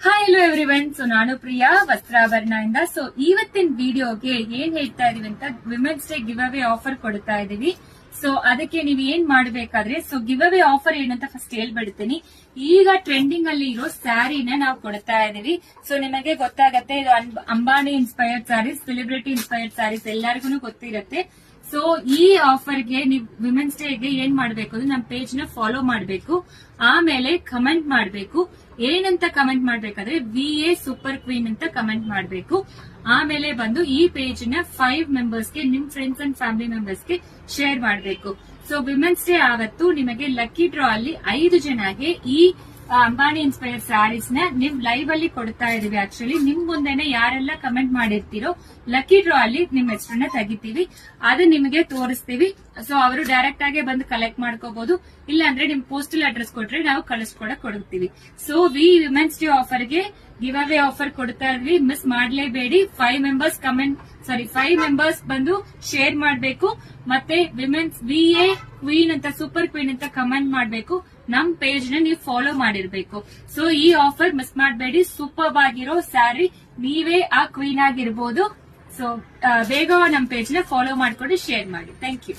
Hi hello everyone. So ನಾನು ಪ್ರಿಯಾ ವಸ್ತ್ರಾಭರಣ ಇಂದ. So ಇವತ್ತಿನ ವಿಡಿಯೋಗೆ ಏನ್ ಹೇಳ್ತಾ ಇದೀವಿ ಅಂತ, women's day give away offer ಕೊಡ್ತಾ ಇದೀವಿ. ಸೊ ಅದಕ್ಕೆ ನೀವು ಏನ್ ಮಾಡ್ಬೇಕಾದ್ರೆ, ಸೊ ಗಿವ್ ಅವೇ ಆಫರ್ ಏನಂತ ಫಸ್ಟ್ ಹೇಳ್ಬಿಡ್ತೀನಿ. ಈಗ ಟ್ರೆಂಡಿಂಗ್ ಅಲ್ಲಿ ಇರೋ ಸ್ಯಾರಿನ ನಾವು ಕೊಡ್ತಾ ಇದೀವಿ. ಸೊ ನಿಮಗೆ ಗೊತ್ತಾಗತ್ತೆ, ಇದು Ambani inspired saris, celebrity inspired saris ಎಲ್ಲರಿಗೂ ಗೊತ್ತಿರತ್ತೆ. ಸೊ ಈ ಆಫರ್ಗೆ ನೀವು ವಿಮೆನ್ಸ್ ಡೇಗೆ ಏನ್ ಮಾಡ್ಬೇಕು ಅಂದ್ರೆ, ನಮ್ಮ ಪೇಜ್ ನ ಫಾಲೋ ಮಾಡ್ಬೇಕು, ಆಮೇಲೆ ಕಮೆಂಟ್ ಮಾಡ್ಬೇಕು. ಏನಂತ ಕಮೆಂಟ್ ಮಾಡ್ಬೇಕಾದ್ರೆ VA ಸೂಪರ್ ಕ್ವೀನ್ ಅಂತ ಕಮೆಂಟ್ ಮಾಡ್ಬೇಕು. ಆಮೇಲೆ ಬಂದು ಈ ಪೇಜ್ ನ 5 ಮೆಂಬರ್ಸ್ಗೆ, ನಿಮ್ ಫ್ರೆಂಡ್ಸ್ ಅಂಡ್ ಫ್ಯಾಮಿಲಿ ಮೆಂಬರ್ಸ್ಗೆ ಶೇರ್ ಮಾಡ್ಬೇಕು. ಸೊ ವಿಮೆನ್ಸ್ ಡೇ ಆವತ್ತು ನಿಮಗೆ ಲಕ್ಕಿ ಡ್ರಾ ಅಲ್ಲಿ 5 ಜನಗೆ ಈ ಅಂಬಾನಿ ಇನ್ಸ್ಪೈರ್ ಸ್ಯಾರೀಸ್ ನ ನಿಮ್ ಲೈವ್ ಅಲ್ಲಿ ಕೊಡ್ತಾ ಇದೀವಿ. ಆಕ್ಚುಲಿ ನಿಮ್ ಮುಂದೆನೆ ಯಾರೆಲ್ಲ ಕಮೆಂಟ್ ಮಾಡಿರ್ತೀರೋ ಲಕ್ಕಿ ಡ್ರಾ ಅಲ್ಲಿ ನಿಮ್ ಹೆಸರನ್ನ ತೆಗಿತೀವಿ, ಅದು ನಿಮಗೆ ತೋರಿಸ್ತೀವಿ. ಸೊ ಅವರು ಡೈರೆಕ್ಟ್ ಆಗಿ ಬಂದು ಕಲೆಕ್ಟ್ ಮಾಡ್ಕೋಬಹುದು, ಇಲ್ಲ ಅಂದ್ರೆ ನಿಮ್ ಪೋಸ್ಟಲ್ ಅಡ್ರೆಸ್ ಕೊಟ್ರೆ ನಾವು ಕಳಿಸ್ಕೊಡಕ್ ಕೊಡ್ತೀವಿ. ಸೊ ವಿಮೆನ್ಸ್ ಡೇ ಆಫರ್ ಗೆ ಗಿವ್ ಅವೇ ಆಫರ್ ಕೊಡ್ತಾ ಇದ್ವಿ, ಮಿಸ್ ಮಾಡ್ಲೇಬೇಡಿ. 5 ಮೆಂಬರ್ಸ್ ಬಂದು ಶೇರ್ ಮಾಡ್ಬೇಕು, ಮತ್ತೆ ವಿಮೆನ್ಸ್ VA ಕ್ವೀನ್ ಅಂತ, ಸೂಪರ್ ಕ್ವೀನ್ ಅಂತ ಕಮೆಂಟ್ ಮಾಡ್ಬೇಕು. ನಮ್ ಪೇಜ್ ನ ನೀವು ಫಾಲೋ ಮಾಡಿರ್ಬೇಕು. ಸೊ ಈ ಆಫರ್ ಮಿಸ್ ಮಾಡಬೇಡಿ. ಸೂಪರ್ ಆಗಿರೋ ಸ್ಯಾರಿ, ನೀವೇ ಆ ಕ್ವೀನ್ ಆಗಿರ್ಬೋದು. ಸೊ ಬೇಗ ನಮ್ ಪೇಜ್ ನ ಫಾಲೋ ಮಾಡ್ಕೊಂಡು ಶೇರ್ ಮಾಡಿ. Thank you.